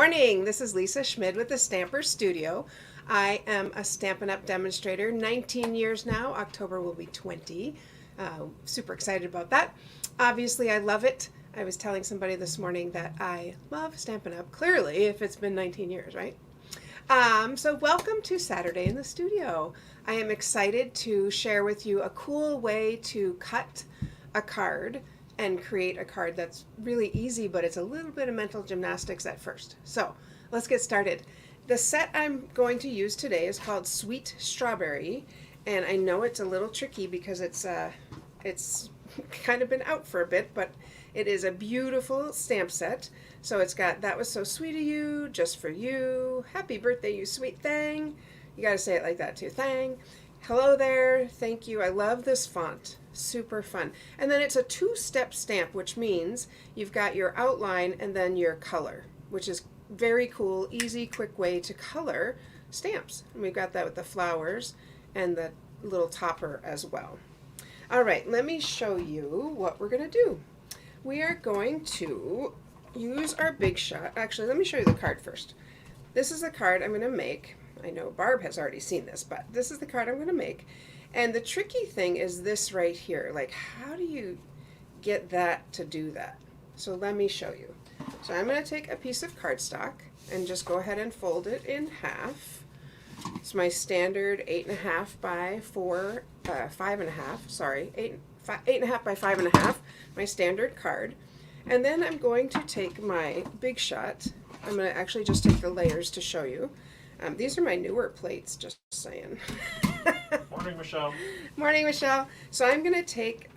morning. This is Lisa Schmid with the Stamper Studio. I am a Stampin' Up! Demonstrator, 19 years now. October will be 20. Super excited about that. Obviously, I love it. I was telling somebody this morning that I love Stampin' Up! Clearly, if it's been 19 years, right? So welcome to Saturday in the Studio. I am excited to share with you a cool way to cut a card and create a card that's really easy, but it's a little bit of mental gymnastics at first. So let's get started. The set I'm going to use today is called Sweet Strawberry, and I know it's a little tricky because it's kind of been out for a bit, but it is a beautiful stamp set. So it's got "That was so sweet of you," "Just for you," "Happy birthday, you sweet thing." You got to say it like that too. "Thang," "Hello there," "Thank you." I love this font. Super fun. And then it's a two-step stamp, which means you've got your outline and then your color, which is very cool, easy, quick way to color stamps. And we've got that with the flowers and the little topper as well. All right, let me show you what we're going to do. We are going to use our Big Shot. Actually, let me show you the card first. This is the card I'm going to make. I know Barb has already seen this, but this is the card I'm going to make. And the tricky thing is this right here. Like, how do you get that to do that? So let me show you. So I'm going to take a piece of cardstock and just go ahead and fold it in half. It's my standard 8.5 by 5.5. Sorry, 8.5 by 5.5. My standard card. And then I'm going to take my Big Shot. I'm going to actually just take the layers to show you. These are my newer plates, just saying. Morning, Michelle. Morning, Michelle. So I'm going to take,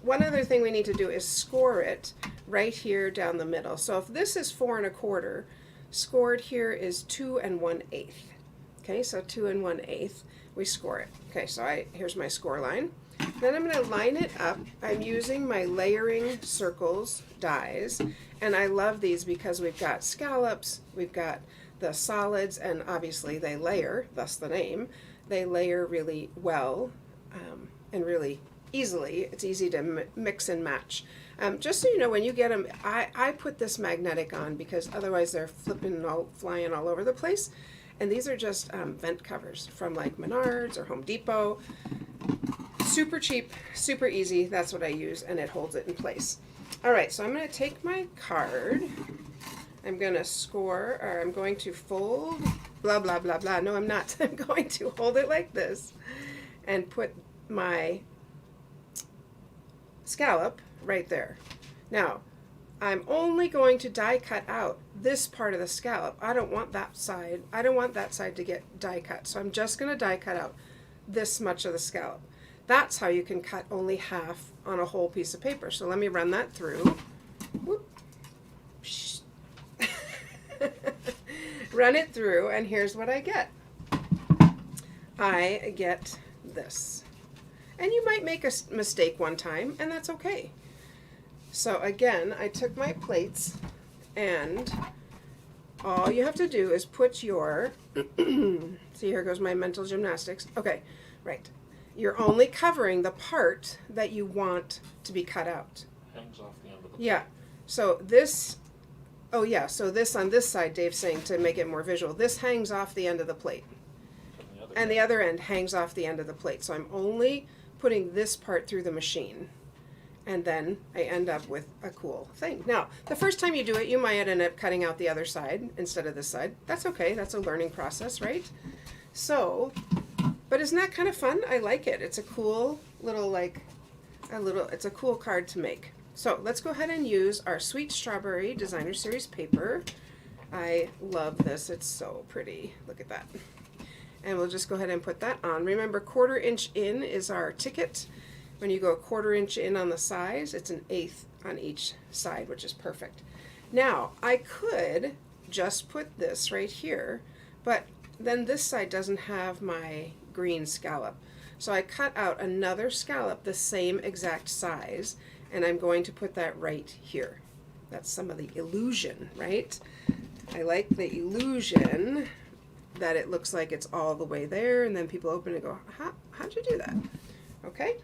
one other thing we need to do is score it right here down the middle. So if this is 4 1/4, scored here is 2 1/8. Okay, so 2 1/8, we score it. Okay, so here's my score line. Then I'm going to line it up. I'm using my layering circles dies, and I love these because we've got scallops, we've got the solids, and obviously they layer, thus the name. They layer really well and really easily. It's easy to mix and match. Just so you know, when you get them, I put this magnetic on because otherwise they're flying all over the place. And these are just vent covers from like Menards or Home Depot. Super cheap, super easy. That's what I use, and it holds it in place. All right, so I'm going to take my card. I'm going to score, or I'm going to fold, blah, blah, blah, blah. No, I'm not. I'm going to hold it like this and put my scallop right there. Now, I'm only going to die cut out this part of the scallop. I don't want that side. I don't want that side to get die cut. So I'm just going to die cut out this much of the scallop. That's how you can cut only half on a whole piece of paper. So let me run that through. Whoop. Run it through, and here's what I get. I get this. And you might make a mistake one time, and that's okay. So again, I took my plates, and all you have to do is put your, see, here goes my mental gymnastics. Okay, right. You're only covering the part that you want to be cut out. Hangs off the end of the Yeah, so this, oh yeah, so this on this side, Dave's saying to make it more visual, this hangs off the end of the plate. And the other end hangs off the end of the plate. So I'm only putting this part through the machine. And then I end up with a cool thing. Now, the first time you do it, you might end up cutting out the other side instead of this side. That's okay, that's a learning process, right? So, but isn't that kind of fun? I like it. It's a cool little, it's a cool card to make. So let's go ahead and use our Sweet Strawberry Designer Series paper. I love this, it's so pretty. Look at that. And we'll just go ahead and put that on. Remember, 1/4 inch in is our ticket. When you go 1/4 inch in on the sides, it's 1/8 on each side, which is perfect. Now, I could just put this right here, but then this side doesn't have my green scallop. So I cut out another scallop the same exact size, and I'm going to put that right here. That's some of the illusion, right? I like the illusion that it looks like it's all the way there, and then people open it and go, how'd you do that? Okay?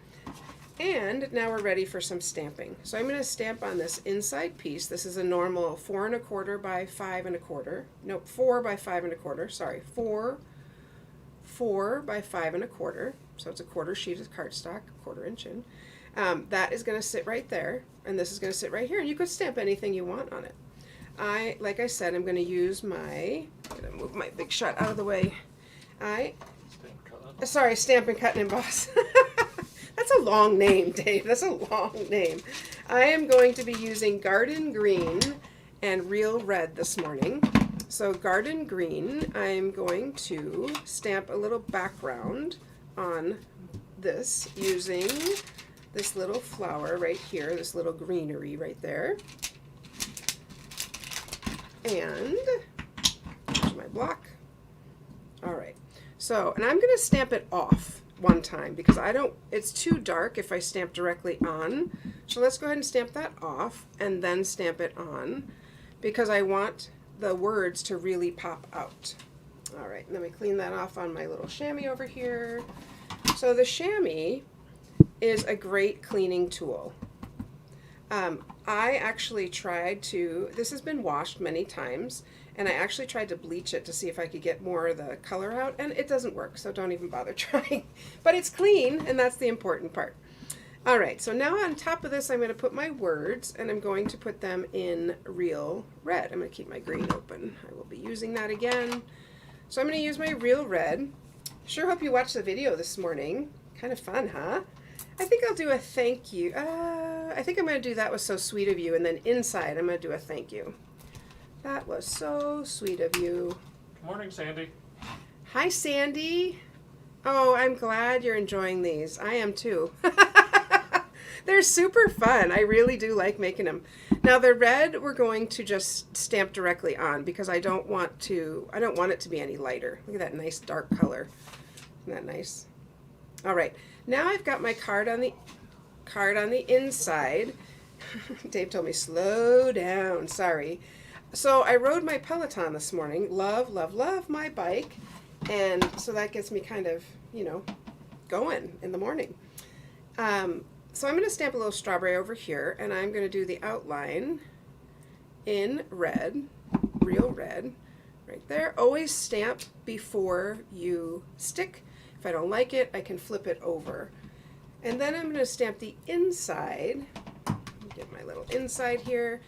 And now we're ready for some stamping. So I'm going to stamp on this inside piece. This is a normal 4 1/4 by 5 1/4. Nope, 4 by 5 1/4. Sorry, 4 by 5 1/4. So it's a quarter sheet of cardstock, 1/4 inch in. That is going to sit right there, and this is going to sit right here. And you could stamp anything you want on it. Like I said, I'm going to use my. I'm going to move my Big Shot out of the way. Stamp and cut and emboss. That's a long name, Dave. That's a long name. I am going to be using Garden Green and Real Red this morning. So Garden Green, I'm going to stamp a little background on this using this little flower right here, this little greenery right there. And here's my block. All right. So, and I'm going to stamp it off one time because it's too dark if I stamp directly on. So let's go ahead and stamp that off and then stamp it on because I want the words to really pop out. All right, let me clean that off on my little chamois over here. So the chamois is a great cleaning tool. I actually tried to, this has been washed many times, and I actually tried to bleach it to see if I could get more of the color out, and it doesn't work, so don't even bother trying. But it's clean, and that's the important part. All right, so now on top of this, I'm going to put my words, and I'm going to put them in Real Red. I'm going to keep my green open. I will be using that again. So I'm going to use my Real Red. Sure hope you watched the video this morning. Kind of fun, huh? I think I'll do a thank you. I think I'm going to do that was so sweet of you, and then inside I'm going to do a thank you. That was so sweet of you. Good morning, Sandy. Hi, Sandy. Oh, I'm glad you're enjoying these. I am too. They're super fun. I really do like making them. Now the red we're going to just stamp directly on because I don't want it to be any lighter. Look at that nice dark color. Isn't that nice? All right. Now I've got my card on the inside. Dave told me slow down. Sorry. So I rode my Peloton this morning. Love, love, love my bike. And so that gets me kind of, going in the morning. So I'm going to stamp a little strawberry over here, and I'm going to do the outline in red, Real Red, right there. Always stamp before you stick. If I don't like it, I can flip it over. And then I'm going to stamp the inside. Get my little inside here.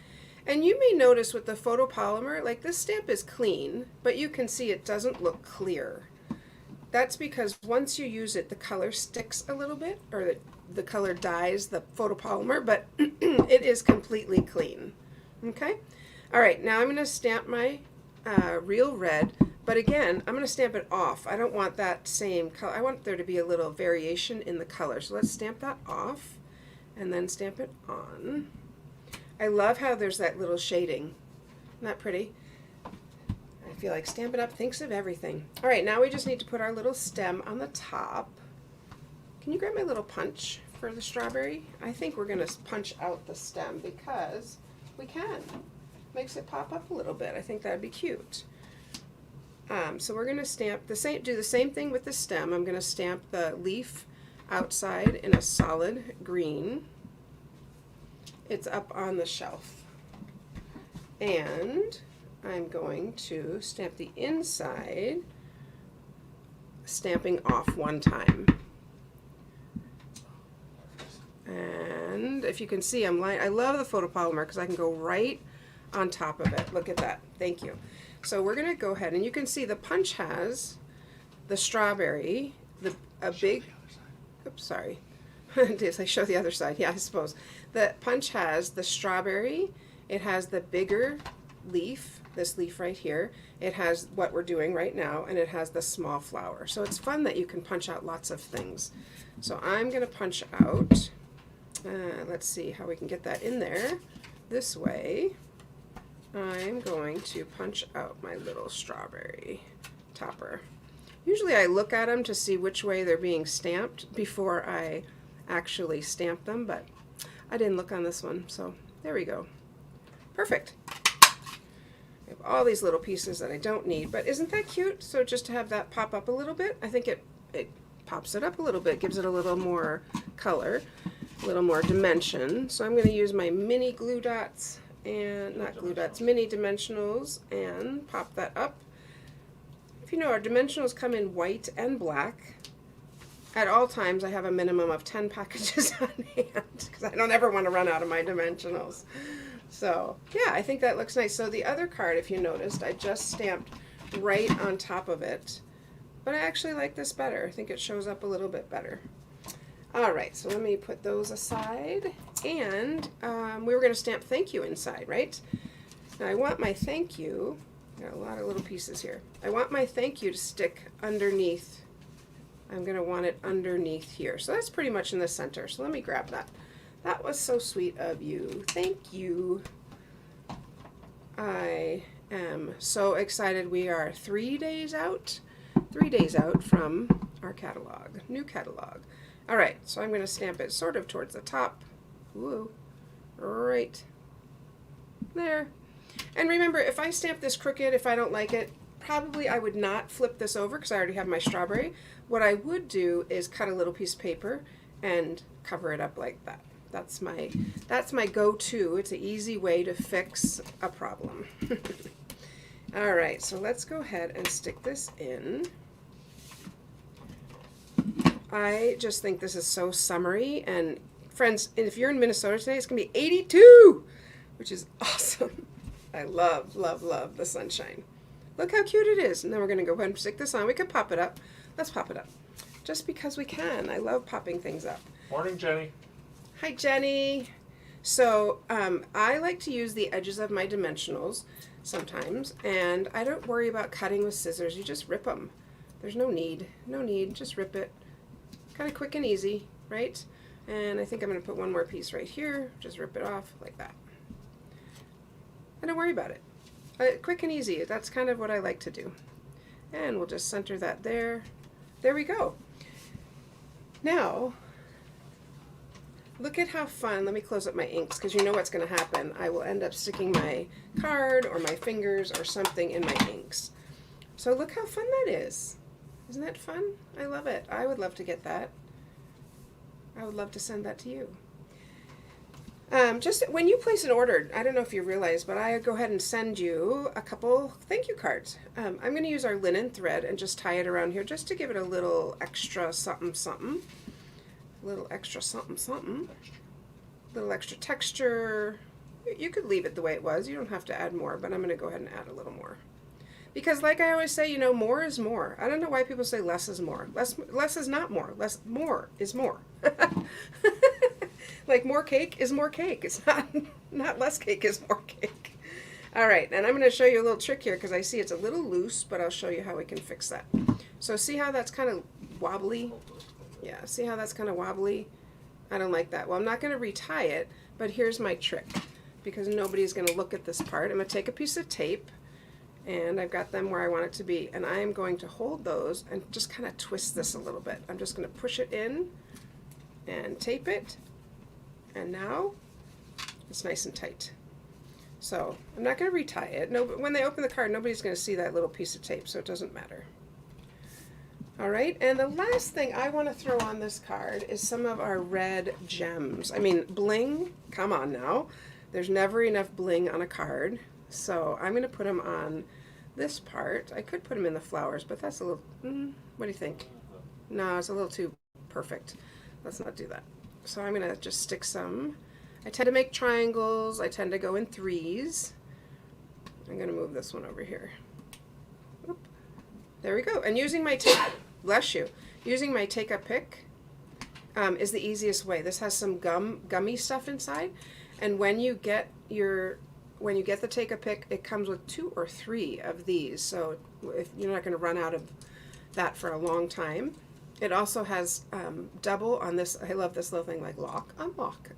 And you may notice with the photopolymer, like this stamp is clean, but you can see it doesn't look clear. That's because once you use it, the color sticks a little bit, or the color dyes the photopolymer, but it is completely clean. Okay? All right, now I'm going to stamp my Real Red, but again, I'm going to stamp it off. I don't want that same color. I want there to be a little variation in the color. So let's stamp that off and then stamp it on. I love how there's that little shading. Isn't that pretty? I feel like Stampin' Up! Thinks of everything. All right, now we just need to put our little stem on the top. Can you grab my little punch for the strawberry? I think we're going to punch out the stem because we can. Makes it pop up a little bit. I think that'd be cute. So we're going to stamp do the same thing with the stem. I'm going to stamp the leaf outside in a solid green. It's up on the shelf. And I'm going to stamp the inside, stamping off one time. And if you can see, I love the photopolymer because I can go right on top of it. Look at that. Thank you. So we're going to go ahead, and you can see the punch has the strawberry, oops, sorry. Did I show the other side? Yeah, I suppose. The punch has the strawberry. It has the bigger leaf, this leaf right here. It has what we're doing right now, and it has the small flower. So it's fun that you can punch out lots of things. So I'm going to punch out, let's see how we can get that in there. This way, I'm going to punch out my little strawberry topper. Usually I look at them to see which way they're being stamped before I actually stamp them, but I didn't look on this one, so there we go. Perfect. I have all these little pieces that I don't need, but isn't that cute? So just to have that pop up a little bit, I think it pops it up a little bit, gives it a little more color. a little more dimension. So I'm going to use my mini glue dots, and not glue dots, mini dimensionals, and pop that up. If you know, our dimensionals come in white and black. At all times, I have a minimum of 10 packages on hand because I don't ever want to run out of my dimensionals. So yeah, I think that looks nice. So the other card, if you noticed, I just stamped right on top of it, but I actually like this better. I think it shows up a little bit better. All right, so let me put those aside, and we were going to stamp thank you inside, right? Now I want my thank you, got a lot of little pieces here. I want my thank you to stick underneath. I'm going to want it underneath here. So that's pretty much in the center. So let me grab that. That was so sweet of you. Thank you. I am so excited. We are 3 days out. 3 days out from our catalog, new catalog. All right, so I'm going to stamp it sort of towards the top. Woo, right there. And remember, if I stamp this crooked, if I don't like it, probably I would not flip this over because I already have my strawberry. What I would do is cut a little piece of paper and cover it up like that. That's my go-to. It's an easy way to fix a problem. All right, so let's go ahead and stick this in. I just think this is so summery, and friends, if you're in Minnesota today, it's gonna be 82, which is awesome. I love, love, love the sunshine. Look how cute it is. And then we're gonna go ahead and stick this on. We could pop it up. Let's pop it up. Just because we can. I love popping things up. Morning, Jenny. Hi, Jenny. So I like to use the edges of my dimensionals sometimes, and I don't worry about cutting with scissors. You just rip them. There's no need. No need. Just rip it. Kind of quick and easy, right? And I think I'm going to put one more piece right here. Just rip it off like that. And don't worry about it. Quick and easy. That's kind of what I like to do. And we'll just center that there. There we go. Now, look at how fun. Let me close up my inks because you know what's going to happen. I will end up sticking my card or my fingers or something in my inks. So look how fun that is. Isn't that fun? I love it. I would love to get that. I would love to send that to you. Just when you place an order, I don't know if you realize, but I go ahead and send you a couple thank you cards. I'm going to use our linen thread and just tie it around here just to give it a little extra something something. A little extra something something. A little extra texture. You could leave it the way it was. You don't have to add more, but I'm going to go ahead and add a little more. Because like I always say, you know, more is more. I don't know why people say less is more. Less is not more. More is more. Like more cake is more cake. It's not less cake is more cake. All right, and I'm going to show you a little trick here because I see it's a little loose, but I'll show you how we can fix that. So see how that's kind of wobbly? Yeah, see how that's kind of wobbly? I don't like that. Well, I'm not going to retie it, but here's my trick because nobody's going to look at this part. I'm going to take a piece of tape, and I've got them where I want it to be, and I am going to hold those and just kind of twist this a little bit. I'm just going to push it in and tape it, and now it's nice and tight. So I'm not going to retie it. No, but when they open the card, nobody's going to see that little piece of tape, so it doesn't matter. All right, and the last thing I want to throw on this card is some of our red gems. I mean, bling, come on now. There's never enough bling on a card. So I'm going to put them on this part. I could put them in the flowers, but that's a little, what do you think? No, it's a little too perfect. Let's not do that. So I'm going to just stick some. I tend to make triangles. I tend to go in threes. I'm going to move this one over here. Oop. There we go. And using my take, bless you, using my take a pick is the easiest way. This has some gummy stuff inside. And when you get the take a pick, it comes with 2 or 3 of these, so if you're not going to run out of that for a long time. It also has double on this. I love this little thing like lock, unlock.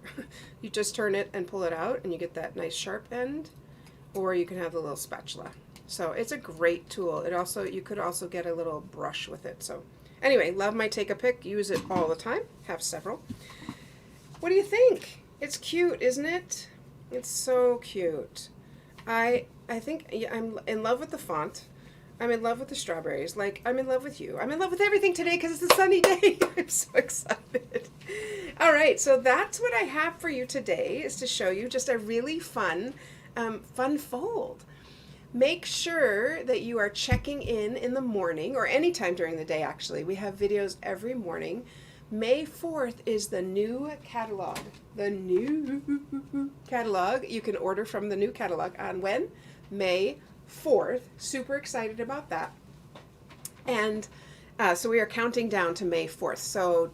You just turn it and pull it out, and you get that nice sharp end, or you can have the little spatula. So it's a great tool. You could also get a little brush with it. So anyway, love my take a pick. Use it all the time. Have several. What do you think? It's cute, isn't it? It's so cute. I think I'm in love with the font. I'm in love with the strawberries. Like, I'm in love with you. I'm in love with everything today because it's a sunny day. I'm so excited. All right, so that's what I have for you today, is to show you just a really fun fold. Make sure that you are checking in the morning, or anytime during the day, actually. We have videos every morning. May 4th is the new catalog. The new catalog. You can order from the new catalog on when? May 4th. Super excited about that. And so we are counting down to May 4th. So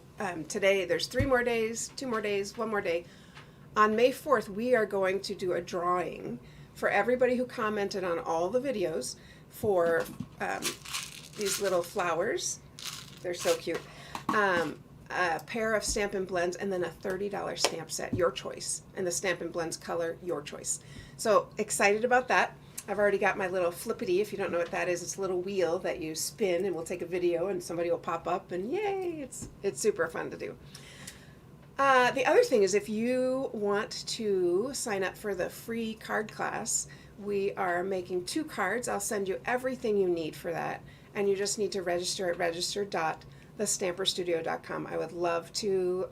today there's 3 more days, 2 more days, 1 more day. On May 4th, we are going to do a drawing for everybody who commented on all the videos for these little flowers. They're so cute. A pair of Stampin' Blends, and then a $30 stamp set, your choice. And the Stampin' Blends color, your choice. So excited about that. I've already got my little flippity. If you don't know what that is, it's a little wheel that you spin and we'll take a video and somebody will pop up and yay, it's super fun to do. The other thing is, if you want to sign up for the free card class, we are making 2 cards. I'll send you everything you need for that, and you just need to register at register.thestamperstudio.com. I would love to,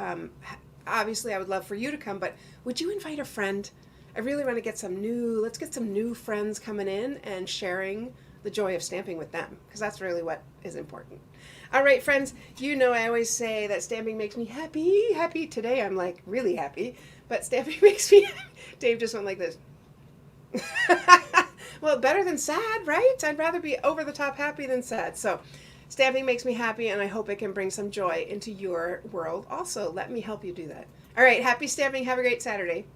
obviously I would love for you to come, but would you invite a friend? I really want to get let's get some new friends coming in and sharing the joy of stamping with them, because that's really what is important. All right, friends, you know I always say that stamping makes me happy. Happy today, I'm like really happy, but stamping makes me Dave just went like this. Well, better than sad, right? I'd rather be over the top happy than sad. So stamping makes me happy, and I hope it can bring some joy into your world also. Let me help you do that. All right, happy stamping. Have a great Saturday.